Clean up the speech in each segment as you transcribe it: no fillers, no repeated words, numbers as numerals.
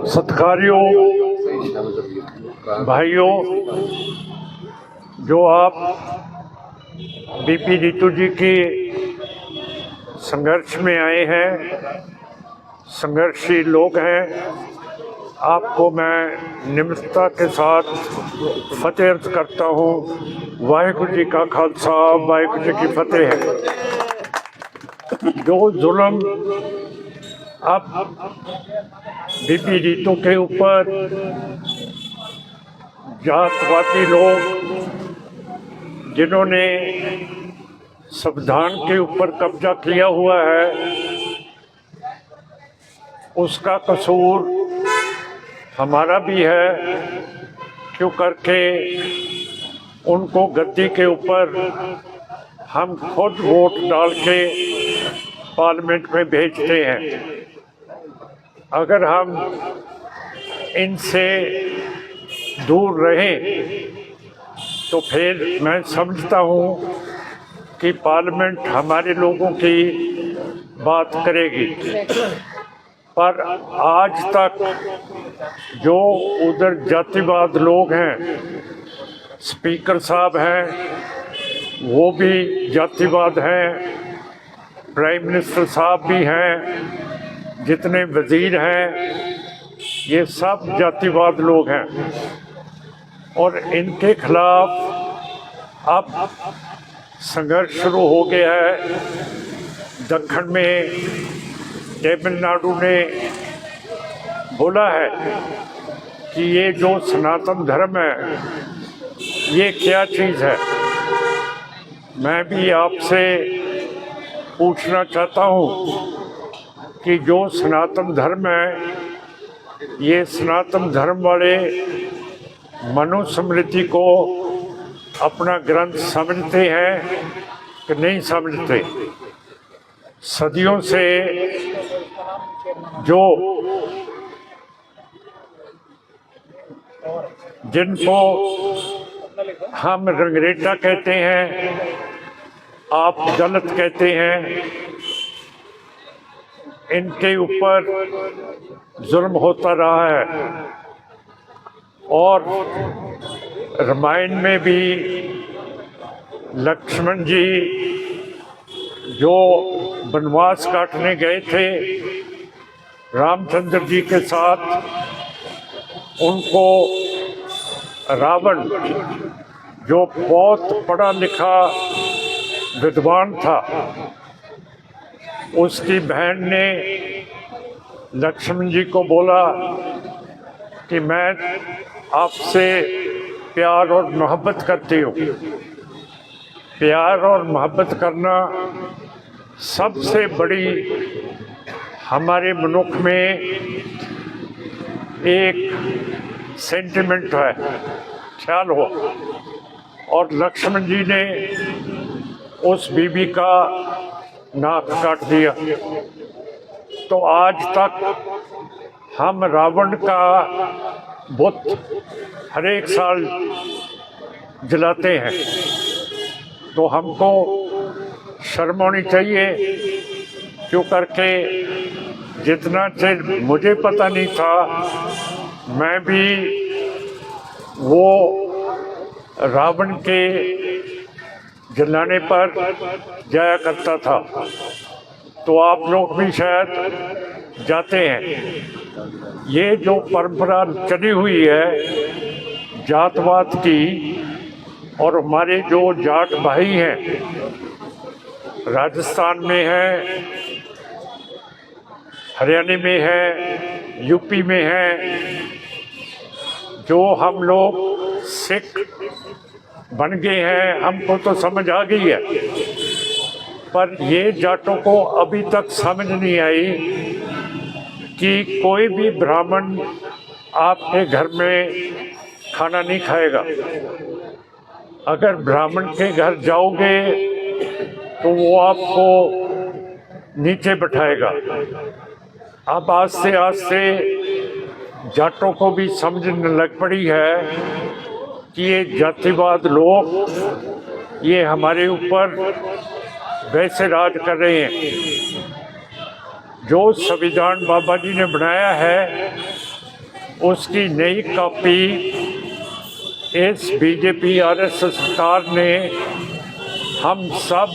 सत्कार्यों भाइयों, जो आप बीपी ऋतु जी के संघर्ष में आए हैं, संघर्षी लोग हैं, आपको मैं निम्रता के साथ फतेह अर्ज करता हूँ। वाहिगुरु जी का खालसा, वाहिगुरु जी की फतेह है। जो जुल्म अब बीपी ऋतु के ऊपर जातवादी लोग, जिन्होंने संविधान के ऊपर कब्जा किया हुआ है, उसका कसूर हमारा भी है। क्यों करके उनको गद्दी के ऊपर हम खुद वोट डाल के पार्लियामेंट में भेजते हैं। अगर हम इनसे दूर रहें तो फिर मैं समझता हूँ कि पार्लियामेंट हमारे लोगों की बात करेगी। पर आज तक जो उधर जातिवाद लोग हैं, स्पीकर साहब हैं, वो भी जातिवाद हैं, प्राइम मिनिस्टर साहब भी हैं, जितने वजीर हैं, ये सब जातिवाद लोग हैं। और इनके खिलाफ अब संघर्ष शुरू हो गया है। दक्षिण में तमिलनाडु ने बोला है कि ये जो सनातन धर्म है, ये क्या चीज़ है। मैं भी आपसे पूछना चाहता हूँ कि जो सनातन धर्म है, ये सनातन धर्म वाले मनुस्मृति को अपना ग्रंथ समझते हैं कि नहीं समझते। सदियों से जो जिनको हम रंगरेटा कहते हैं, आप दलित कहते हैं, इनके ऊपर जुल्म होता रहा है। और रामायण में भी लक्ष्मण जी जो वनवास काटने गए थे रामचंद्र जी के साथ, उनको रावण, जो बहुत पढ़ा लिखा विद्वान था, उसकी बहन ने लक्ष्मण जी को बोला कि मैं आपसे प्यार और मोहब्बत करती हूँ। प्यार और मोहब्बत करना सबसे बड़ी हमारे मनुष्य में एक सेंटिमेंट है, ख्याल हो। और लक्ष्मण जी ने उस बीबी का नाक काट दिया। तो आज तक हम रावण का बुत हर एक साल जलाते हैं। तो हमको शर्म होनी चाहिए। क्यों करके जितना चीज मुझे पता नहीं था, मैं भी वो रावण के जलाने पर जाया करता था। तो आप लोग भी शायद जाते हैं। ये जो परंपरा चली हुई है जातवाद की, और हमारे जो जाट भाई हैं, राजस्थान में हैं, हरियाणा में हैं, यूपी में हैं, जो हम लोग सिख बन गए हैं, हमको तो समझ आ गई है। पर ये जाटों को अभी तक समझ नहीं आई कि कोई भी ब्राह्मण आपके घर में खाना नहीं खाएगा। अगर ब्राह्मण के घर जाओगे तो वो आपको नीचे बैठाएगा। अब आस्ते आस्ते जाटों को भी समझने लग पड़ी है कि ये जातिवाद लोग ये हमारे ऊपर वैसे राज कर रहे हैं। जो संविधान बाबा जी ने बनाया है उसकी नई कॉपी इस बीजेपी आरएसएस सरकार ने हम सब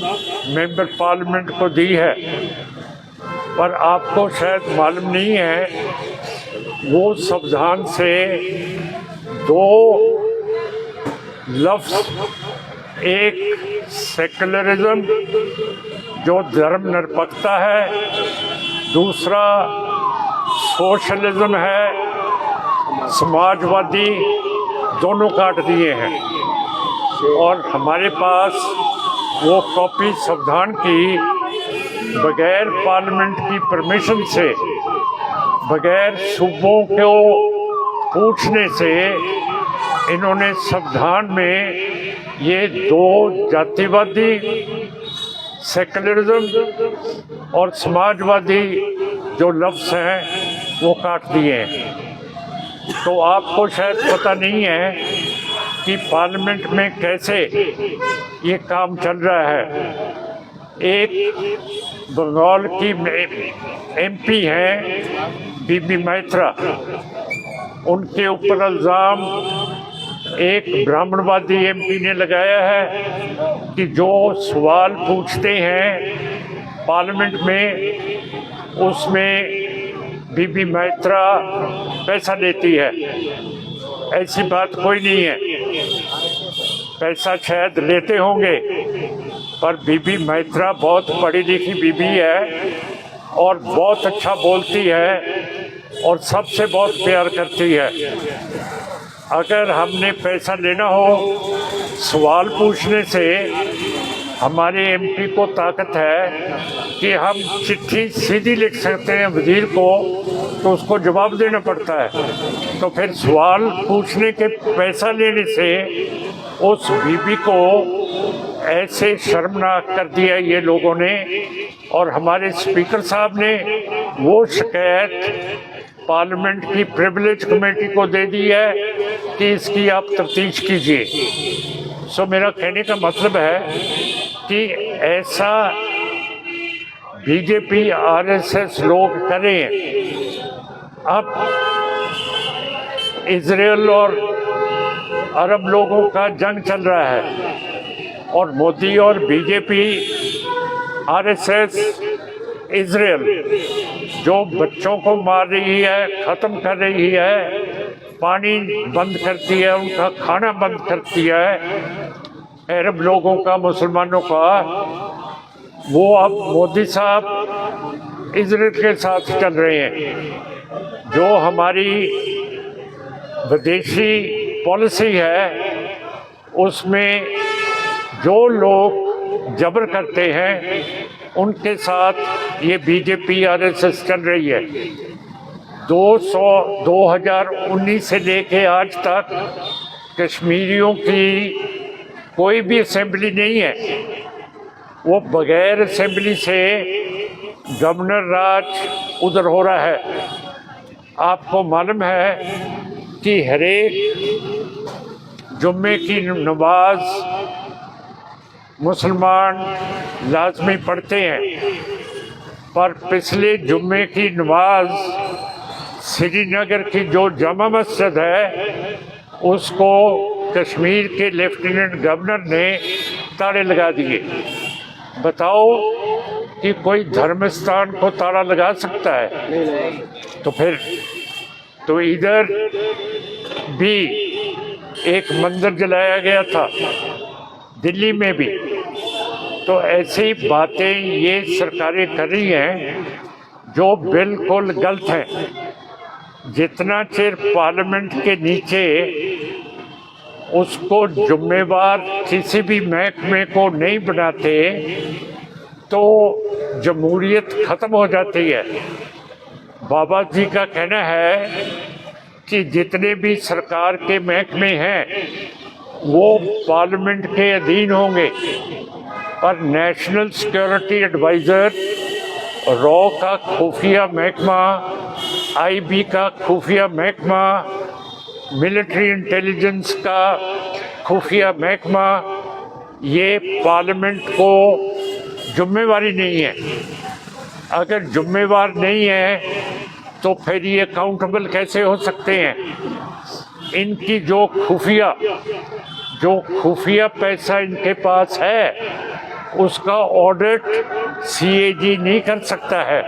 मेंबर पार्लियामेंट को दी है। पर आपको शायद मालूम नहीं है, वो संविधान से दो लफ्ज़, एक सेकुलरिज्म जो धर्म निरपेक्षता है, दूसरा सोशलिज्म है, समाजवादी, दोनों काट दिए हैं। और हमारे पास वो कॉपी संविधान की बगैर पार्लियामेंट की परमिशन से, बगैर सूबों को पूछने से इन्होंने संविधान में ये दो जातिवादी, सेकुलरिज्म और समाजवादी जो लफ्ज़ हैं वो काट दिए हैं। तो आपको शायद पता नहीं है कि पार्लियामेंट में कैसे ये काम चल रहा है। एक बंगाल की एमपी हैं बीबी मैत्रा, उनके ऊपर इल्ज़ाम एक ब्राह्मणवादी एमपी ने लगाया है कि जो सवाल पूछते हैं पार्लियामेंट में उसमें बीबी मैत्रा पैसा लेती है। ऐसी बात कोई नहीं है, पैसा शायद लेते होंगे, पर बीबी मैत्रा बहुत पढ़ी लिखी बीबी है और बहुत अच्छा बोलती है और सबसे बहुत प्यार करती है। अगर हमने पैसा लेना हो सवाल पूछने से, हमारे एमपी को ताकत है कि हम चिट्ठी सीधी लिख सकते हैं वजीर को, तो उसको जवाब देना पड़ता है। तो फिर सवाल पूछने के पैसा लेने से उस बीबी को ऐसे शर्मनाक कर दिया ये लोगों ने। और हमारे स्पीकर साहब ने वो शिकायत पार्लियामेंट की प्रिविलेज कमेटी को दे दी है कि इसकी आप तफ्तीश कीजिए। सो मेरा कहने का मतलब है कि ऐसा बीजेपी आरएसएस लोग करें। अब इजराइल और अरब लोगों का जंग चल रहा है और मोदी और बीजेपी आरएसएस इजराइल जो बच्चों को मार रही है, ख़त्म कर रही है, पानी बंद करती है, उनका खाना बंद करती है, अरब लोगों का, मुसलमानों का, वो अब मोदी साहब इजराइल के साथ चल रहे हैं। जो हमारी विदेशी पॉलिसी है उसमें जो लोग जबर करते हैं उनके साथ ये बीजेपी आरएसएस चल रही है। 2019 से लेके आज तक कश्मीरियों की कोई भी असेंबली नहीं है, वो बगैर असेंबली से गवर्नर राज उधर हो रहा है। आपको मालूम है कि हरेक जुम्मे की नमाज मुसलमान लाजमी पढ़ते हैं, पर पिछले जुम्मे की नमाज श्रीनगर की जो जामा मस्जिद है उसको कश्मीर के लेफ्टिनेंट गवर्नर ने ताले लगा दिए। बताओ कि कोई धर्म स्थान को ताला लगा सकता है? तो फिर तो इधर भी एक मंदिर जलाया गया था, दिल्ली में भी। तो ऐसी बातें ये सरकारें कर रही हैं जो बिल्कुल गलत हैं। जितना चिर पार्लियामेंट के नीचे उसको जुम्मेवार किसी भी महकमे को नहीं बनाते तो जमहूरियत ख़त्म हो जाती है। बाबा जी का कहना है कि जितने भी सरकार के महकमे हैं वो पार्लियामेंट के अधीन होंगे, पर नेशनल सिक्योरिटी एडवाइज़र, रॉ का खुफिया महकमा, आईबी का खुफिया महकमा, मिलिट्री इंटेलिजेंस का खुफिया महकमा, ये पार्लियामेंट को जिम्मेवारी नहीं है। अगर जिम्मेवार नहीं है तो फिर ये अकाउंटेबल कैसे हो सकते हैं? इनकी जो खुफिया पैसा इनके पास है उसका ऑडिट सीएजी नहीं कर सकता है।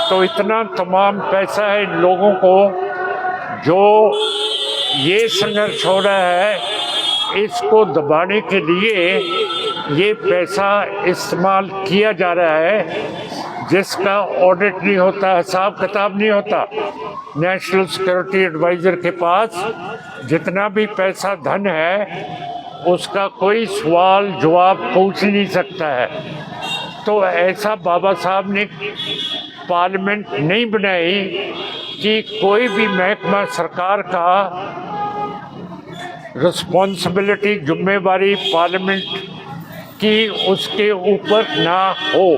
तो इतना तमाम पैसा है इन लोगों को, जो ये संघर्ष हो रहा है इसको दबाने के लिए ये पैसा इस्तेमाल किया जा रहा है, जिसका ऑडिट नहीं होता, हिसाब किताब नहीं होता। नेशनल सिक्योरिटी एडवाइज़र के पास जितना भी पैसा धन है उसका कोई सवाल जवाब पूछ नहीं सकता है। तो ऐसा बाबा साहब ने पार्लियामेंट नहीं बनाई कि कोई भी महकमा सरकार का रिस्पॉन्सिबिलिटी, जिम्मेवारी पार्लियामेंट की उसके ऊपर ना हो।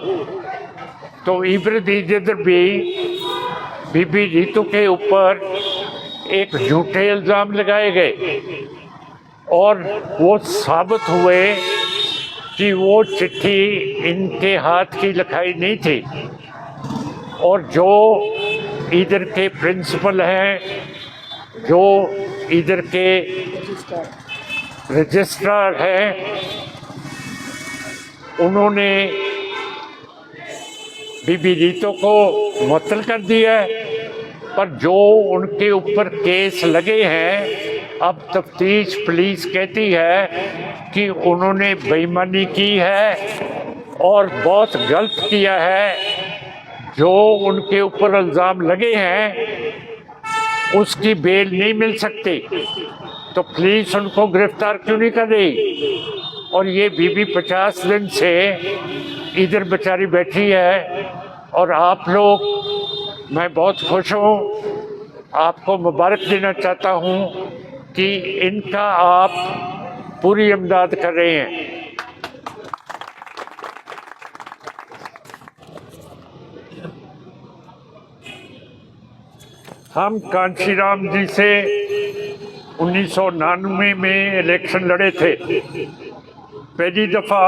तो इधर भी बीबी रीतू के ऊपर एक झूठे इल्ज़ाम लगाए गए और वो साबित हुए कि वो चिट्ठी इनके हाथ की लिखाई नहीं थी। और जो इधर के प्रिंसिपल हैं, जो इधर के रजिस्ट्रार हैं, उन्होंने बीबी रीतू को मुअत्तल कर दिया है। पर जो उनके ऊपर केस लगे हैं, अब तफ्तीश पुलिस कहती है कि उन्होंने बेईमानी की है और बहुत गलत किया है। जो उनके ऊपर इल्ज़ाम लगे हैं उसकी बेल नहीं मिल सकती, तो पुलिस उनको गिरफ्तार क्यों नहीं कर रही? और ये बीबी 50 दिन से इधर बेचारी बैठी है और आप लोग, मैं बहुत खुश हूँ, आपको मुबारक देना चाहता हूँ कि इनका आप पूरी इमदाद कर रहे हैं। हम कांशीराम जी से 1999 में इलेक्शन लड़े थे। पहली दफ़ा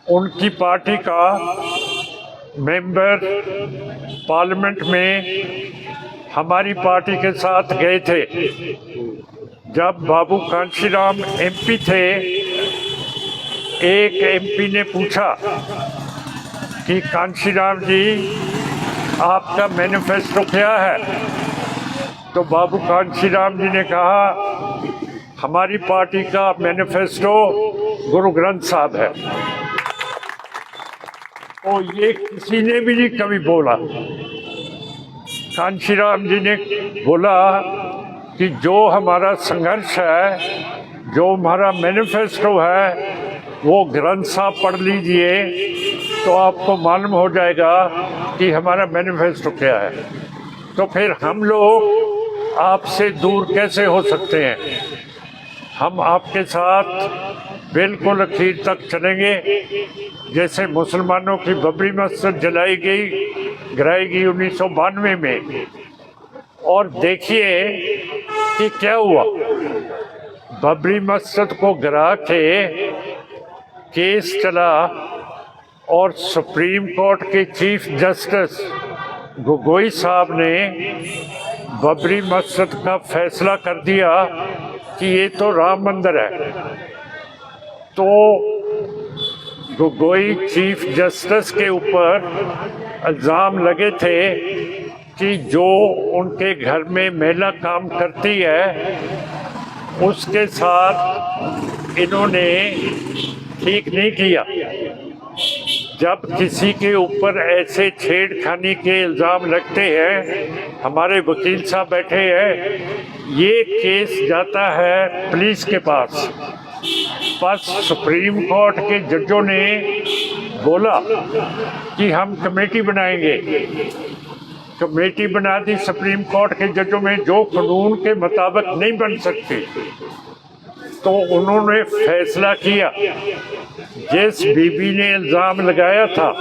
उनकी पार्टी का मेंबर पार्लियामेंट में हमारी पार्टी के साथ गए थे। जब बाबू कांशीराम एमपी थे, एक एमपी ने पूछा कि कांशीराम जी आपका मैनिफेस्टो क्या है? तो बाबू कांशीराम जी ने कहा हमारी पार्टी का मैनिफेस्टो गुरु ग्रंथ साहब है। तो ये किसी ने भी नहीं कभी बोला। कांशीराम जी ने बोला कि जो हमारा संघर्ष है, जो हमारा मैनिफेस्टो है, वो ग्रंथ साहब पढ़ लीजिए तो आपको मालूम हो जाएगा कि हमारा मैनिफेस्टो क्या है। तो फिर हम लोग आपसे दूर कैसे हो सकते हैं? हम आपके साथ बिल्कुल आखिर तक चलेंगे। जैसे मुसलमानों की बबरी मस्जिद गिराई गई 1992 में, और देखिए कि क्या हुआ। बबरी मस्जिद को गिरा के केस चला और सुप्रीम कोर्ट के चीफ जस्टिस गोगोई साहब ने बबरी मस्जिद का फैसला कर दिया कि ये तो राम मंदिर है। तो गोगोई चीफ जस्टिस के ऊपर इल्ज़ाम लगे थे कि जो उनके घर में महिला काम करती है उसके साथ इन्होंने ठीक नहीं किया। जब किसी के ऊपर ऐसे छेड़खानी के इल्ज़ाम लगते हैं, हमारे वकील साहब बैठे हैं, ये केस जाता है पुलिस के पास। बस सुप्रीम कोर्ट के जजों ने बोला कि हम कमेटी बनाएंगे। कमेटी बना दी सुप्रीम कोर्ट के जजों में, जो कानून के मुताबिक नहीं बन सकती। तो उन्होंने फैसला किया, जिस बीबी ने इल्ज़ाम लगाया था,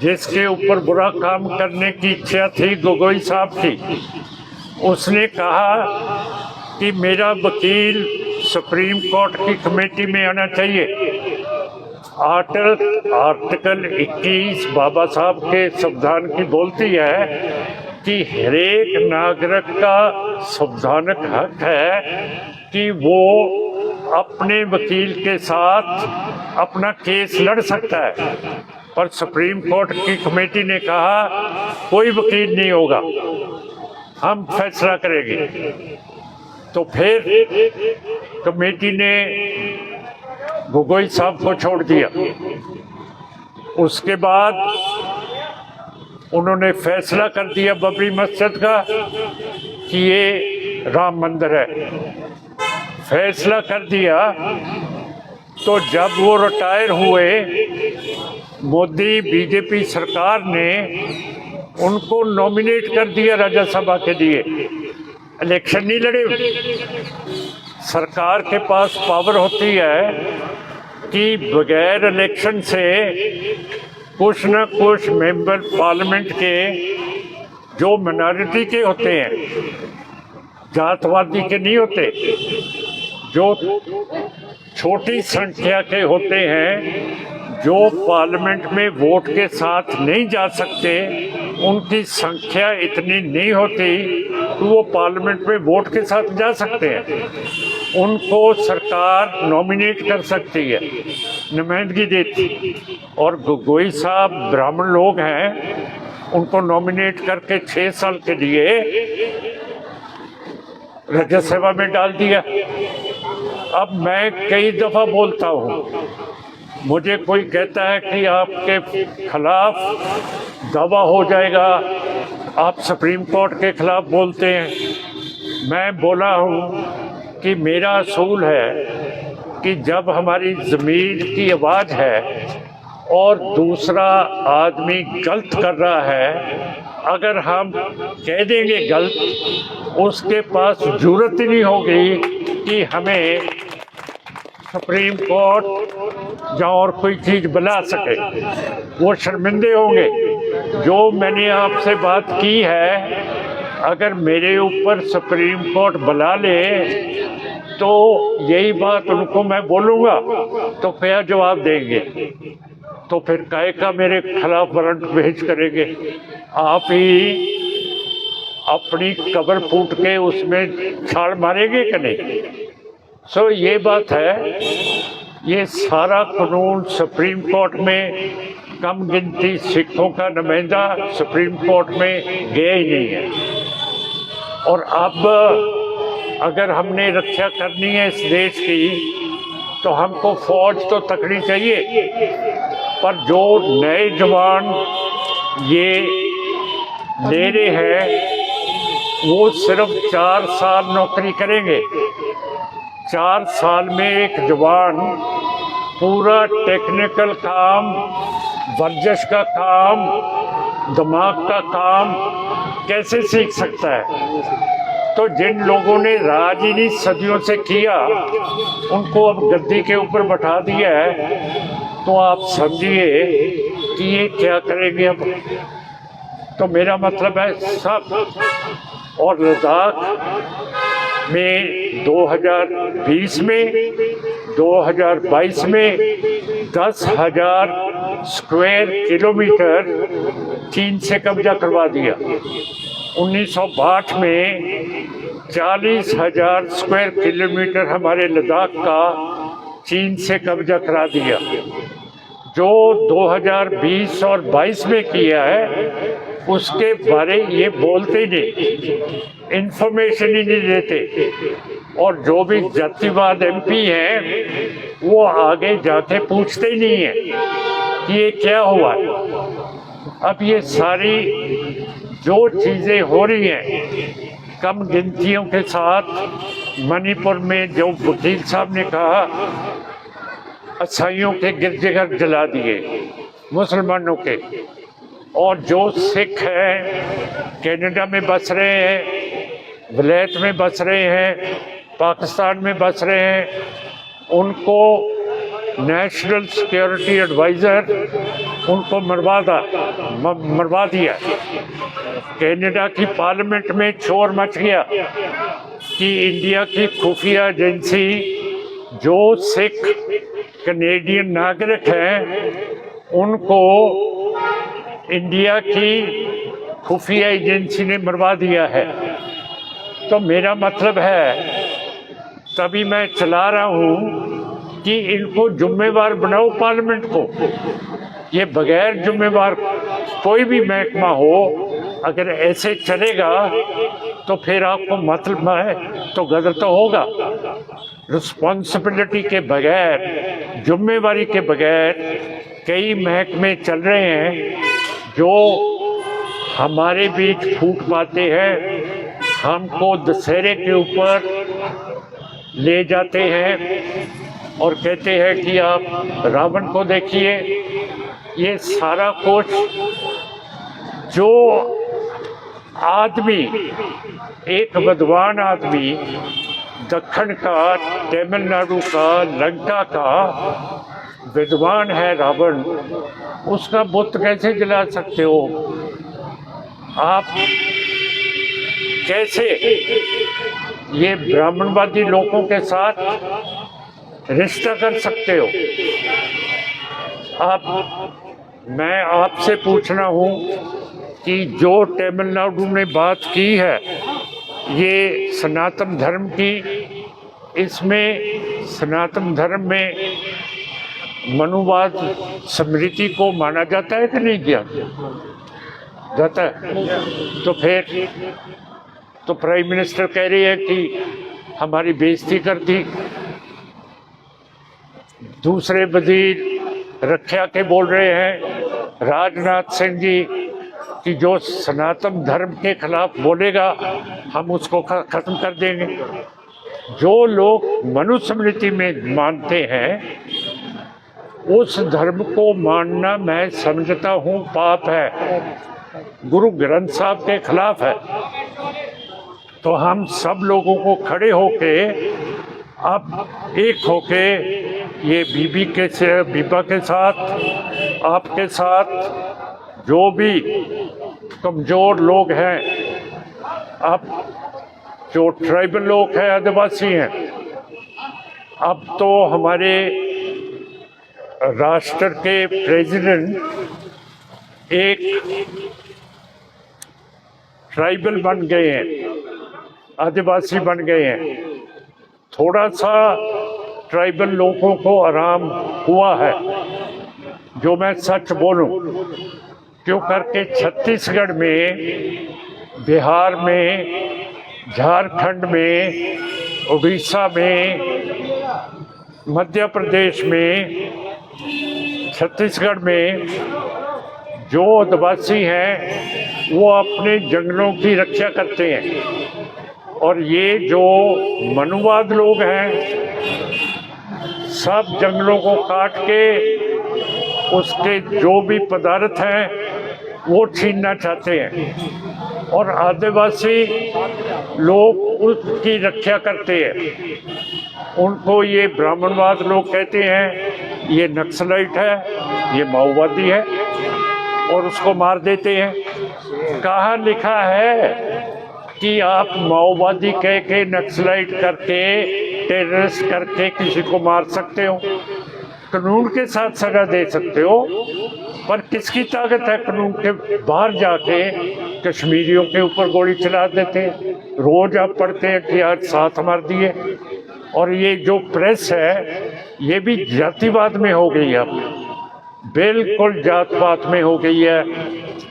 जिसके ऊपर बुरा काम करने की इच्छा थी गोगोई साहब की, उसने कहा कि मेरा वकील सुप्रीम कोर्ट की कमेटी में आना चाहिए। आर्टिकल 21 बाबा साहब के संविधान की बोलती है कि हर एक नागरिक का संवैधानिक हक है कि वो अपने वकील के साथ अपना केस लड़ सकता है। पर सुप्रीम कोर्ट की कमेटी ने कहा कोई वकील नहीं होगा, हम फैसला करेंगे। तो फिर कमेटी ने गोगोई साहब को छोड़ दिया। उसके बाद उन्होंने फैसला कर दिया बाबरी मस्जिद का कि ये राम मंदिर है। फैसला कर दिया तो जब वो रिटायर हुए, मोदी बीजेपी सरकार ने उनको नॉमिनेट कर दिया राज्यसभा के लिए। इलेक्शन नहीं लड़े। सरकार के पास पावर होती है कि बगैर इलेक्शन से कुछ न कुछ मेंबर पार्लियामेंट के जो मिनॉरिटी के होते हैं, जातवादी के नहीं होते, जो छोटी संख्या के होते हैं, जो पार्लियामेंट में वोट के साथ नहीं जा सकते, उनकी संख्या इतनी नहीं होती कि वो पार्लियामेंट में वोट के साथ जा सकते हैं। उनको सरकार नॉमिनेट कर सकती है, नुमाइंदगी देती। और गोगोई साहब ब्राह्मण लोग हैं, उनको नॉमिनेट करके 6 साल के लिए राज्यसभा में डाल दिया। अब मैं कई दफ़ा बोलता हूँ, मुझे कोई कहता है कि आपके खिलाफ दावा हो जाएगा, आप सुप्रीम कोर्ट के खिलाफ बोलते हैं। मैं बोला हूँ कि मेरा असूल है कि जब हमारी ज़मीर की आवाज़ है और दूसरा आदमी गलत कर रहा है, अगर हम कह देंगे गलत, उसके पास जरूरत ही नहीं होगी कि हमें सुप्रीम कोर्ट या और कोई चीज़ बुला सके। वो शर्मिंदे होंगे। जो मैंने आपसे बात की है, अगर मेरे ऊपर सुप्रीम कोर्ट बुला ले तो यही बात उनको मैं बोलूँगा तो क्या जवाब देंगे? तो फिर काहे का मेरे खिलाफ वारंट भेज करेंगे? आप ही अपनी कब्र फूट के उसमें छाल मारेंगे कि नहीं? सो ये बात है, ये सारा कानून सुप्रीम कोर्ट में कम गिनती सिखों का नुमाइंदा सुप्रीम कोर्ट में गया ही नहीं है। और अब अगर हमने रक्षा करनी है इस देश की, तो हमको फौज तो तकड़ी चाहिए, पर जो नए जवान ये ले रहे हैं वो सिर्फ 4 साल नौकरी करेंगे। 4 साल में एक जवान पूरा टेक्निकल काम, वर्जिश का काम, दिमाग का काम कैसे सीख सकता है? तो जिन लोगों ने राज ही नहीं सदियों से किया, उनको अब गद्दी के ऊपर बैठा दिया है, तो आप समझिए कि ये क्या करेंगे अब। तो मेरा मतलब है सब। और लद्दाख में 2020 में 2022 में 10,000 स्क्वायर किलोमीटर चीन से कब्जा करवा दिया। 1962 में 40,000 स्क्वायर किलोमीटर हमारे लद्दाख का चीन से कब्जा करा दिया। जो 2020 और 22 में किया है उसके बारे ये बोलते ही नहीं, इंफॉर्मेशन ही नहीं देते। और जो भी जातिवाद एमपी हैं वो आगे जाके पूछते ही नहीं है कि ये क्या हुआ। अब ये सारी जो चीज़ें हो रही हैं कम गिनतियों के साथ, मणिपुर में जो वकील साहब ने कहा ईसाइयों के गिरजाघर जला दिए, मुसलमानों के, और जो सिख हैं कनाडा में बस रहे हैं, विलायत में बस रहे हैं, पाकिस्तान में बस रहे हैं, उनको नेशनल सिक्योरिटी एडवाइज़र उनको मरवा दिया। कनाडा की पार्लियामेंट में शोर मच गया कि इंडिया की खुफिया एजेंसी जो सिख कनेडियन नागरिक हैं उनको इंडिया की खुफिया एजेंसी ने मरवा दिया है। तो मेरा मतलब है, तभी मैं चला रहा हूँ कि इनको जिम्मेवार बनाओ पार्लियामेंट को। ये बगैर जिम्मेवार कोई भी महकमा हो अगर ऐसे चलेगा तो फिर आपको मतलब है तो गदर तो होगा। रिस्पॉन्सिबिलिटी के बगैर, जिम्मेवारी के बगैर कई महकमे चल रहे हैं जो हमारे बीच फूट पाते हैं, हमको दशहरे के ऊपर ले जाते हैं और कहते हैं कि आप रावण को देखिए। ये सारा कुछ जो आदमी, एक विद्वान आदमी दक्षिण का, तमिलनाडु का, लंका का विद्वान है रावण, उसका बुत कैसे जला सकते हो आप? कैसे ये ब्राह्मणवादी लोगों के साथ रिश्ता कर सकते हो आप? मैं आपसे पूछना हूँ कि जो तमिलनाडु ने बात की है ये सनातन धर्म की, इसमें सनातन धर्म में मनुवाद स्मृति को माना जाता है कि नहीं किया जाता है? तो फिर तो प्राइम मिनिस्टर कह रही है कि हमारी बेइज्जती कर दी। दूसरे वजीर रक्षा के बोल रहे हैं राजनाथ सिंह जी कि जो सनातन धर्म के खिलाफ बोलेगा हम उसको खत्म कर देंगे। जो लोग मनुस्मृति में मानते हैं उस धर्म को मानना मैं समझता हूँ पाप है, गुरु ग्रंथ साहब के खिलाफ है। तो हम सब लोगों को खड़े होके अब एक होके ये बीबा के साथ, आपके साथ जो भी कमज़ोर लोग हैं, अब जो ट्राइबल लोग हैं, आदिवासी हैं, अब तो हमारे राष्ट्र के प्रेसिडेंट एक ट्राइबल बन गए हैं, आदिवासी बन गए हैं। थोड़ा सा ट्राइबल लोगों को आराम हुआ है, जो मैं सच बोलूं, क्यों करके छत्तीसगढ़ में, बिहार में, झारखंड में, उड़ीसा में, मध्य प्रदेश में, छत्तीसगढ़ में जो आदिवासी हैं वो अपने जंगलों की रक्षा करते हैं। और ये जो मनुवाद लोग हैं सब जंगलों को काट के उसके जो भी पदार्थ हैं वो छीनना चाहते हैं और आदिवासी लोग उसकी रक्षा करते हैं। उनको ये ब्राह्मणवाद लोग कहते हैं, ये नक्सलाइट है, ये माओवादी है और उसको मार देते हैं। कहाँ लिखा है कि आप माओवादी कह के, नक्सलाइट करके, टेररिस्ट करके किसी को मार सकते हो? कानून के साथ सजा दे सकते हो, पर किसकी ताकत है कानून के बाहर जाके कश्मीरियों के ऊपर गोली चला देते? रोज आप पढ़ते हैं कि आज 7 मार दिए। और ये जो प्रेस है ये भी जातिवाद में हो गई है, बिल्कुल जातपात में हो गई है।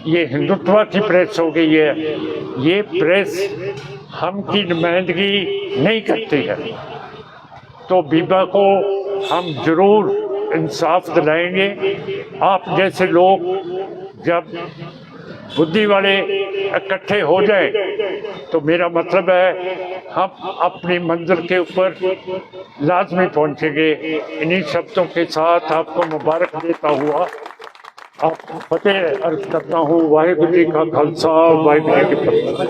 ये हिंदुत्व की प्रेस हो गई है। ये प्रेस हम की नुमाइंदगी नहीं करती है। तो बीबा को हम जरूर इंसाफ दिलाएंगे। आप जैसे लोग जब बुद्धि वाले इकट्ठे हो जाए तो मेरा मतलब है हम अपनी मंजिल के ऊपर लाजमी पहुंचेंगे। इन्हीं शब्दों के साथ आपको मुबारक देता हुआ आपको फतेह अर्ज करता हूँ। वाहिगुरू जी का खालसा, वाहिगुरू जी की फतेह।